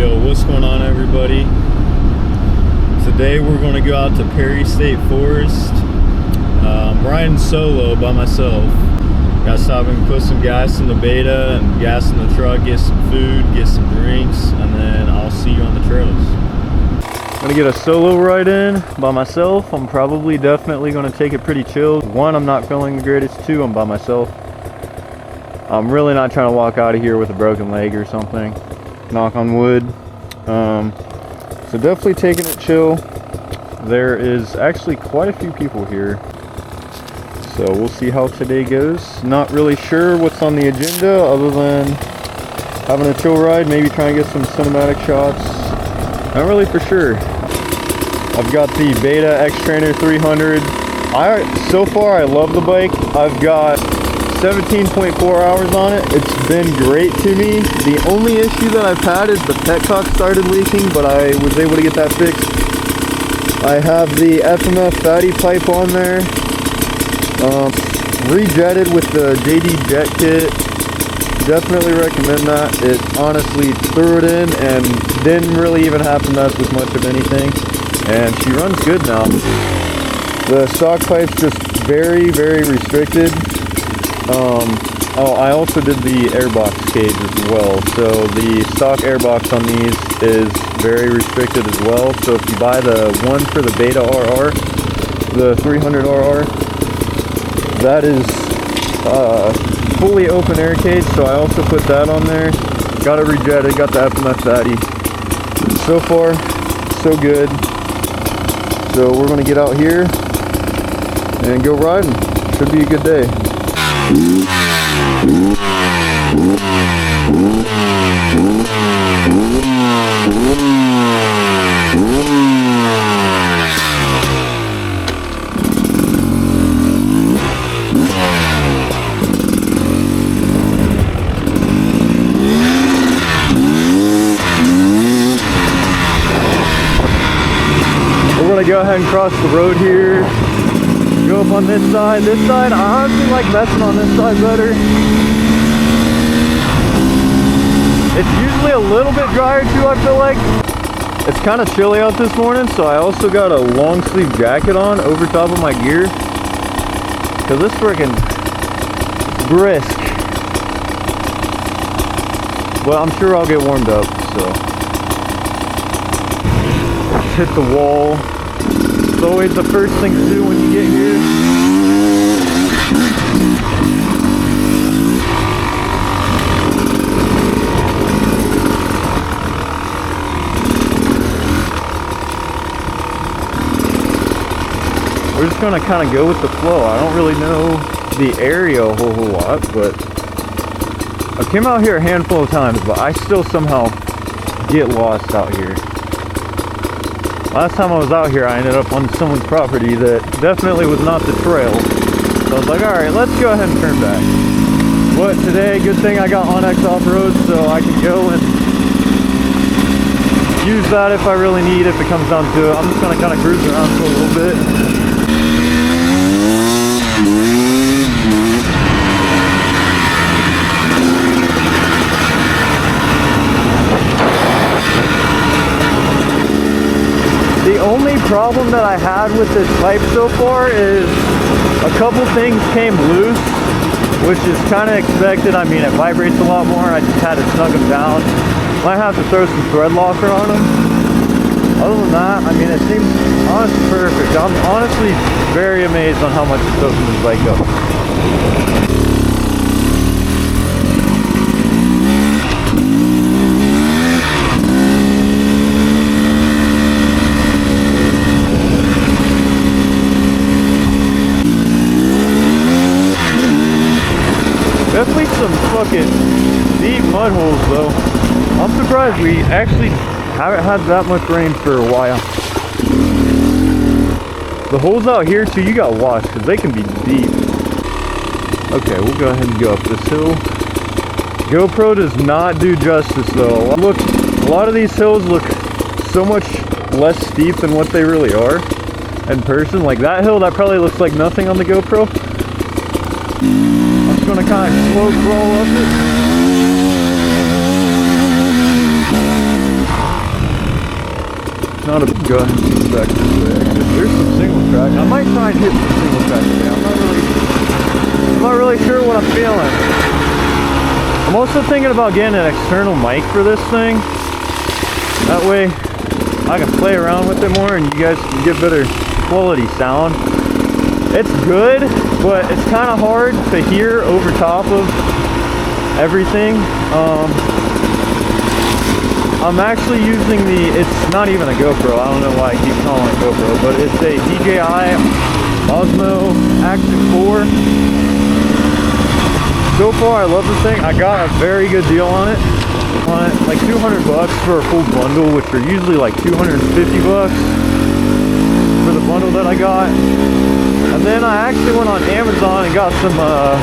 Yo, what's going on, everybody? Today we're going to go out to Perry State Forest. I'm riding solo by myself. Got to stop and put some gas in the Beta and gas in the truck, get some food, get some drinks, and then I'll see you on the trails. I'm gonna get a solo ride in by myself. I'm probably definitely gonna take it pretty chill. One, I'm not feeling the greatest. Two, I'm by myself. I'm really not trying to walk out of here with a broken leg or something. Knock on wood. So definitely taking it chill. There is actually quite a few people here, so we'll see how today goes. Not really sure what's on the agenda other than having a chill ride, maybe trying to get some cinematic shots. Not really for sure. I've got the Beta Xtrainer 300. So far I love the bike. I've got 17.4 hours on it. It's been great to me. The only issue that I've had is the petcock started leaking, but I was able to get that fixed. I have the FMF fatty pipe on there. Rejetted with the JD Jet Kit. Definitely recommend that. It honestly threw it in and didn't really even have to mess with much of anything. And she runs good now. The stock pipe's just very, very restricted. Oh, I also did the airbox cage as well. So the stock airbox on these is very restricted as well. So if you buy the one for the Beta RR, the 300 RR, that is fully open air cage. So I also put that on there. Got it rejetted, got the FMF fatty. So far, so good. So we're gonna get out here and go riding. Should be a good day. We're gonna go ahead and cross the road here. Go up on this side. This side, I honestly like messing on this side better. It's usually a little bit drier too, I feel like. It's kind of chilly out this morning, so I also got a long sleeve jacket on over top of my gear. Cause this freaking brisk. But I'm sure I'll get warmed up, so. Hit the wall. It's always the first thing to do when you get here. We're just gonna kind of go with the flow. I don't really know the area a whole lot, but I came out here a handful of times, but I still somehow get lost out here. Last time I was out here, I ended up on someone's property that definitely was not the trail. So I was like, alright, let's go ahead and turn back. But today, good thing I got Onyx off-road, so I can go and use that if I really need, if it comes down to it. I'm just going to kind of cruise around for a little bit. The only problem that I had with this pipe so far is a couple things came loose, which is kind of expected. I mean, it vibrates a lot more. I just had to snug them down. Might have to throw some thread locker on them. Other than that, I mean, it seems honestly perfect. I'm honestly very amazed on how much it's opened this bike up. Definitely some fucking deep mud holes though. I'm surprised we actually haven't had that much rain for a while. The holes out here too, you got washed because they can be deep. Okay, we'll go ahead and go up this hill. GoPro does not do justice though. Look, a lot of these hills look so much less steep than what they really are in person. Like that hill, that probably looks like nothing on the GoPro. I'm just gonna kind of slow crawl up it. not a go ahead and see back this way. There's some single track. I might try and hit some single track today. I'm not really sure what I'm feeling. I'm also thinking about getting an external mic for this thing. That way I can play around with it more and you guys can get better quality sound. It's good, but it's kind of hard to hear over top of everything. I'm actually using it's not even a GoPro. I don't know why I keep calling it GoPro, but it's a DJI Osmo Action 4. So far, I love this thing. I got a very good deal on it. Like 200 bucks for a full bundle, which are usually like 250 bucks for the bundle that I got. And then I actually went on Amazon and got some a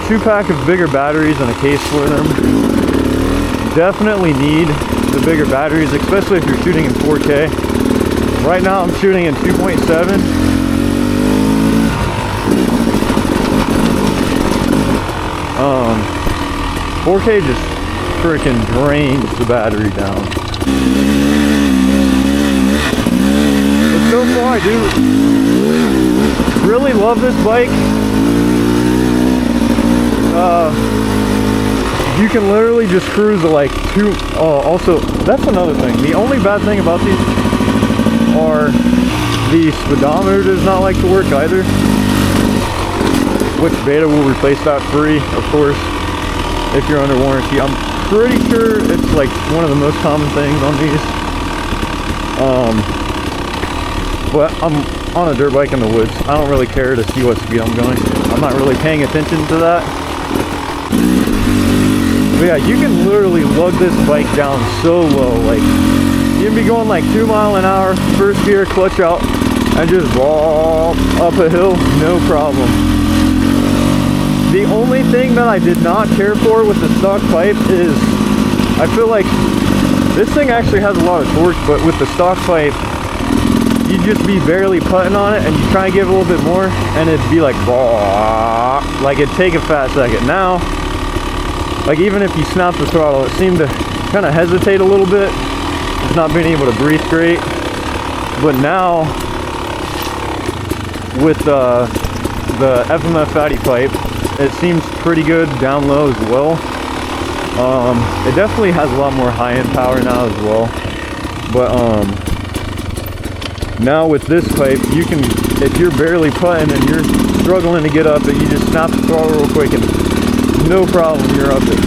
2-pack of bigger batteries and a case for them. Definitely need the bigger batteries, especially if you're shooting in 4K. Right now I'm shooting in 2.7. 4K just freaking drains the battery down. But so far I do really love this bike. You can literally just cruise at like also, that's another thing. The only bad thing about these are the speedometer does not like to work either. Which beta will replace that free, of course, if you're under warranty. I'm pretty sure it's like one of the most common things on these. But I'm on a dirt bike in the woods. I don't really care to see what speed I'm going. I'm not really paying attention to that. But yeah, you can literally lug this bike down so low. Like, you can be going like 2 miles an hour, first gear, clutch out, and just roll up a hill, no problem. The only thing that I did not care for with the stock pipe is, I feel like this thing actually has a lot of torque, but with the stock pipe, you'd just be barely putting on it, and you try and give a little bit more, and it'd be like, like it'd take a fat second. Now, like even if you snap the throttle, it seemed to kind of hesitate a little bit. It's not being able to breathe great. But now, with the FMF fatty pipe, it seems pretty good down low as well. It definitely has a lot more high-end power now as well. But now with this pipe, you can, if you're barely putting and you're struggling to get up it, you just snap the throttle real quick and no problem, you're up it.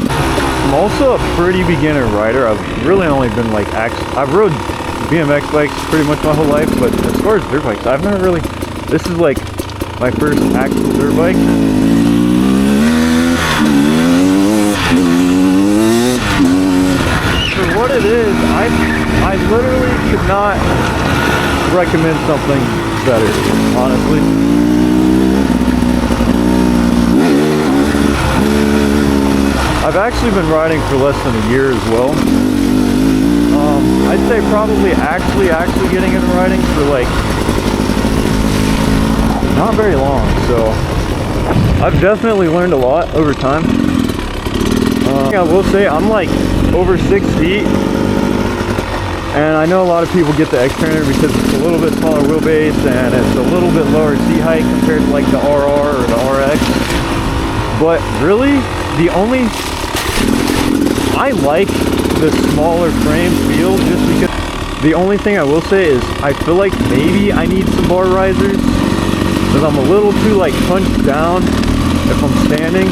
I'm also a pretty beginner rider. I've really only been like, I've rode BMX bikes pretty much my whole life, but as far as dirt bikes, I've never really, this is like my first actual dirt bike. For what it is, I literally could not recommend something better, honestly. I've actually been riding for less than a year as well. I'd say probably actually getting into riding for like not very long, so I've definitely learned a lot over time. I will say I'm like over 6 feet, and I know a lot of people get the Xtrainer because it's a little bit smaller wheelbase and it's a little bit lower seat height compared to like the RR or the RX. But really, I like the smaller frame feel just because. The only thing I will say is I feel like maybe I need some bar risers because I'm a little too like hunched down if I'm standing.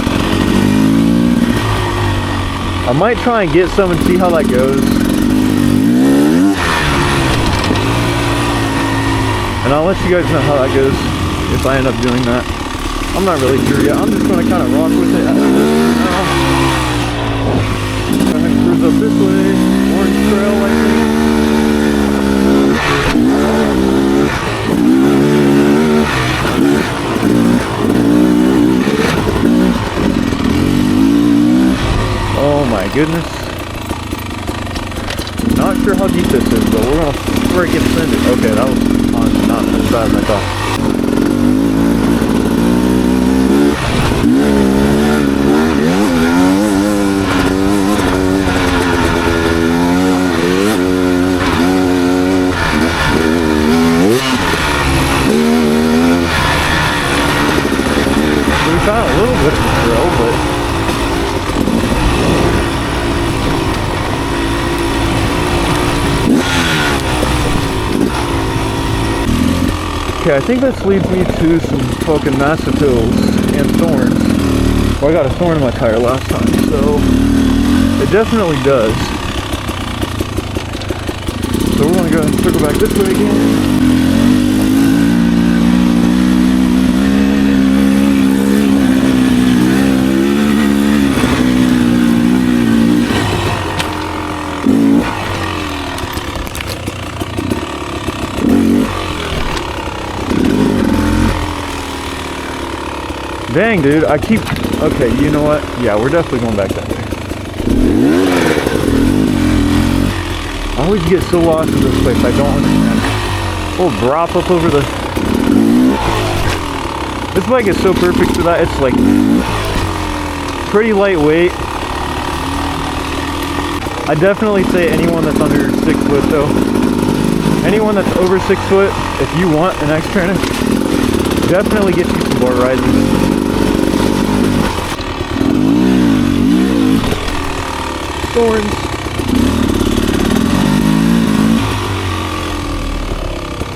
I might try and get some and see how that goes. And I'll let you guys know how that goes if I end up doing that. I'm not really sure yet. I'm just going to kind of rock with it. Go ahead and cruise up this way. Orange Trail, I think. Oh my goodness. Not sure how deep this is, but we're gonna freaking send it. Okay, that was not as bad as I thought. Okay, I think this leads me to some fucking massive hills and thorns. Well, I got a thorn in my tire last time, so it definitely does. So we're gonna go ahead and circle back this way again. Dang, dude, I keep... Okay, you know what? Yeah, we're definitely going back that way. I always get so lost in this place, I don't understand. We'll drop up over the... This bike is so perfect for that. It's like pretty lightweight. I definitely say anyone that's under 6 foot though. Anyone that's over 6 foot, if you want an Xtrainer, definitely get you some bar rises. Thorns.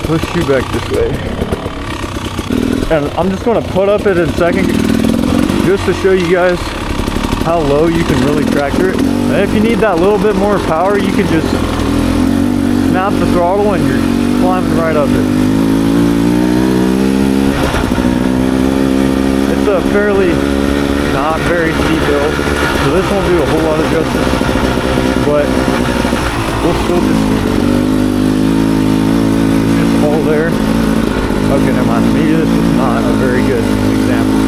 Push you back this way. And I'm just going to put up it in a second just to show you guys how low you can really tractor it. And if you need that little bit more power, you can just snap the throttle and you're climbing right up it. It's a fairly not very steep hill, so this won't do a whole lot of justice, but we'll still just hold there. Okay, never mind. Maybe this is not a very good example.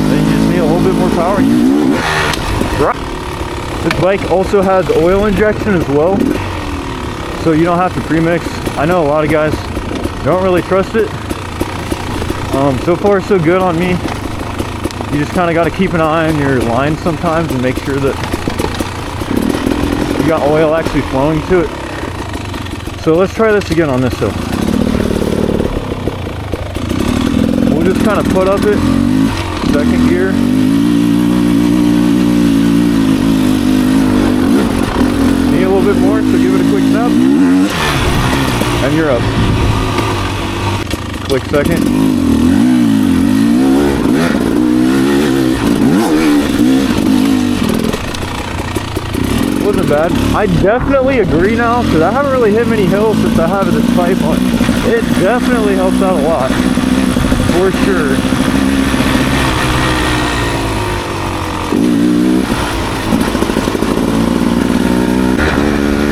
Then you just need a little bit more power. Right. This bike also has oil injection as well, so you don't have to pre-mix. I know a lot of guys don't really trust it. So far so good on me. You just kind of got to keep an eye on your line sometimes and make sure that you got oil actually flowing to it. So let's try this again on this hill. We'll just kind of put up it, second gear. Need a little bit more, so give it a quick snap. And you're up. Quick second. Wasn't bad. I definitely agree now, because I haven't really hit many hills since I have this pipe on. It definitely helps out a lot, for sure.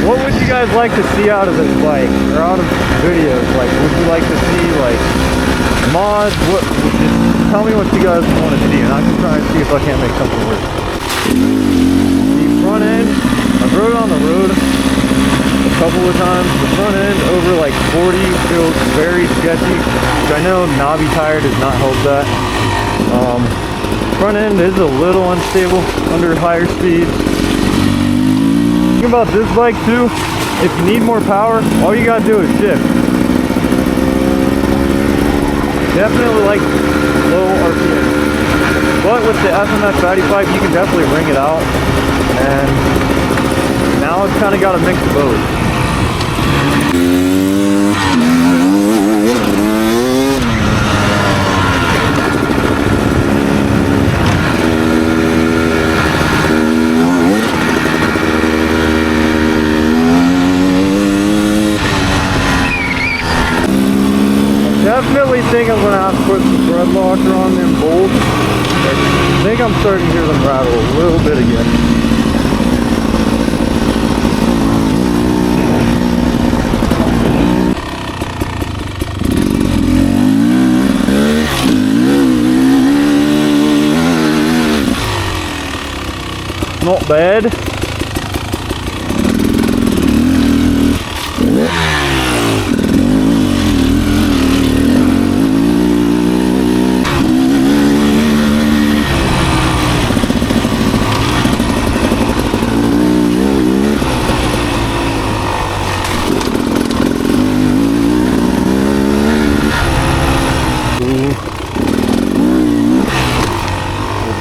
What would you guys like to see out of this bike, or out of videos? Like, would you like to see like mods? What? Just tell me what you guys want to see, and I can try and see if I can't make something work. The front end, I've rode on the road a couple of times. The front end over like 40 feels very sketchy, which I know knobby tire does not help that. Front end is a little unstable under higher speeds. Thinking about this bike too, if you need more power, all you gotta do is shift. Definitely like low RPM. But with the FMF fatty pipe, you can definitely wring it out. And now it's kind of got a mix of both. Definitely think I'm gonna have to put some thread locker on them bolts. I think I'm starting to hear them rattle a little bit again. Not bad.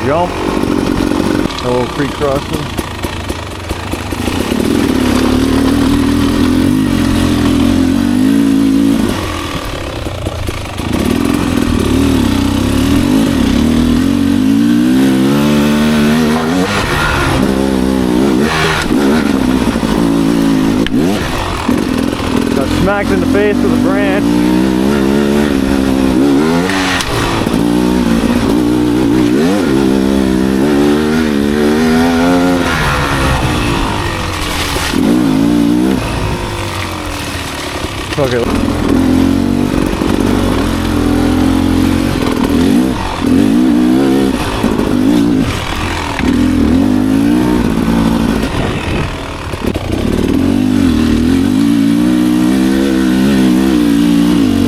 Jump, a little creek crossing. smacked in the face with a branch. Okay.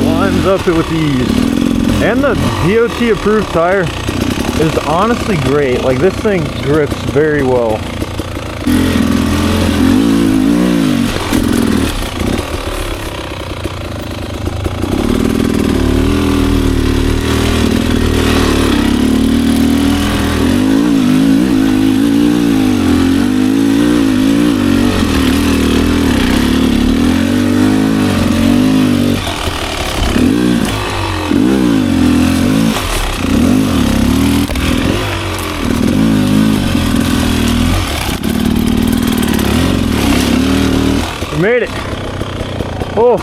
Lines up it with ease. And the DOT approved tire is honestly great. Like, this thing grips very well. Made it. Oh.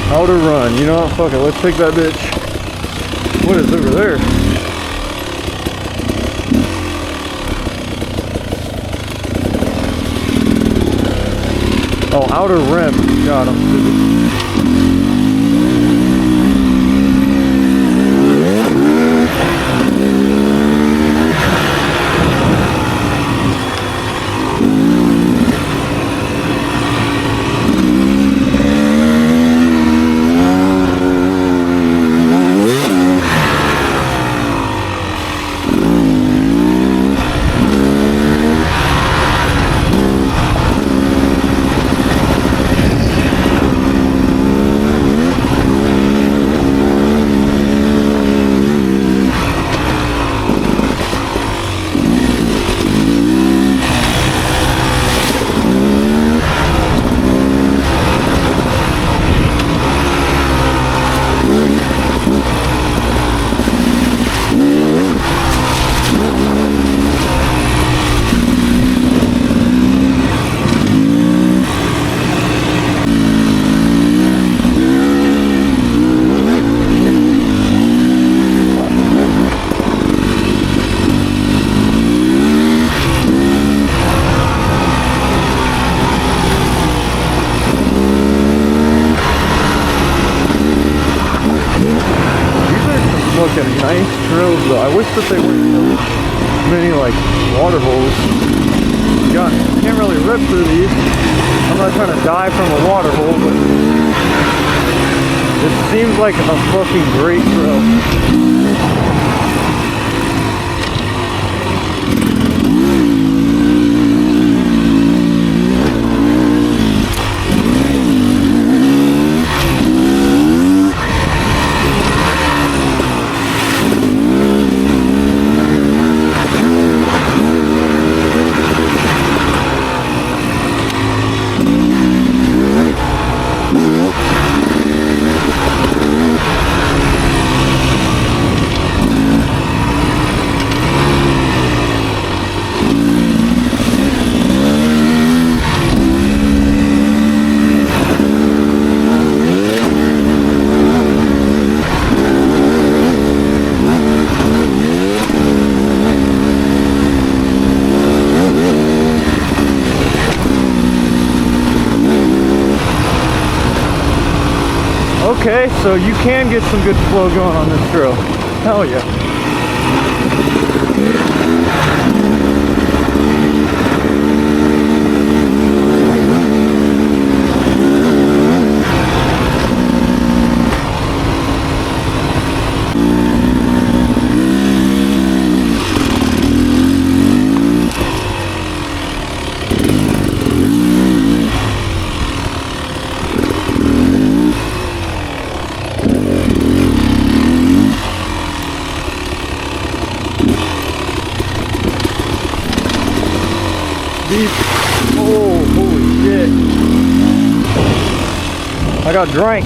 Outer run, you know what, fuck it, let's take that bitch. What is over there? Oh, outer rim, got him. Fucking nice trails though. I wish that they weren't so many like water holes. God, can't really rip through these. I'm not trying to die from a water hole, but it seems like a fucking great trail. Okay, so you can get some good flow going on this trail. Hell yeah. Oh, holy shit. I got drank.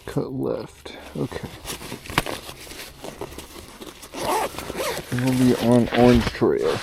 Cut left. Okay. And we'll be on Orange Trail.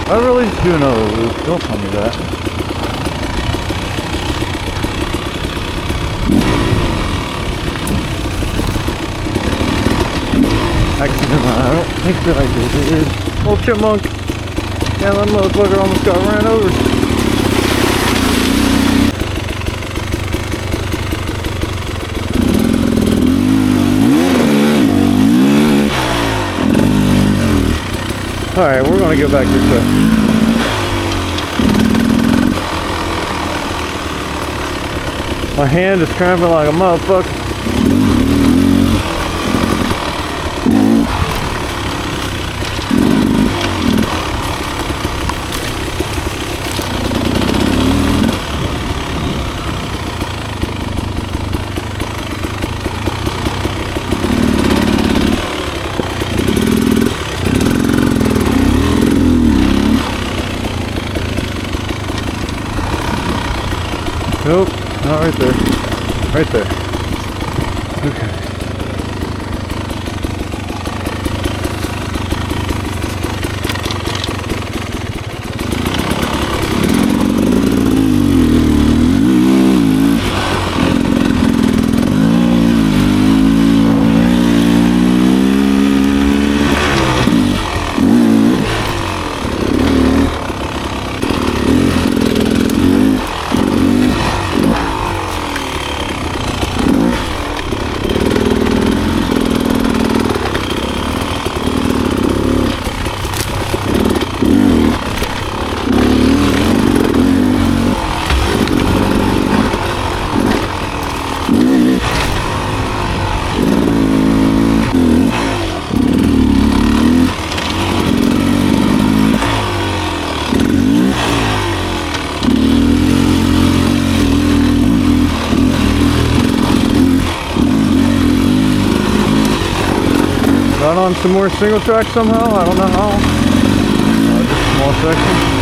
I really do another loop, don't tell me that. Accident, I don't think that I did it. Old chipmunk. Yeah, that motherfucker almost got ran over. Alright, we're gonna go back this way. My hand is cramping like a motherfucker. Nope, not right there. Right there. Okay. Run on some more single track somehow, I don't know how. Just a small section.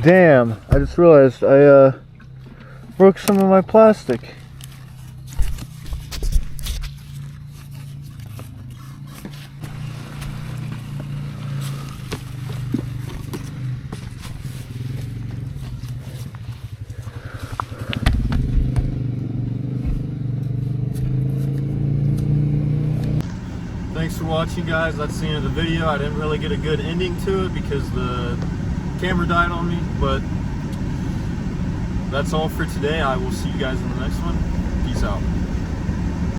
Damn, I just realized I broke some of my plastic. Thanks for watching, guys. That's the end of the video. I didn't really get a good ending to it because the camera died on me, but that's all for today. I will see you guys in the next one. Peace out.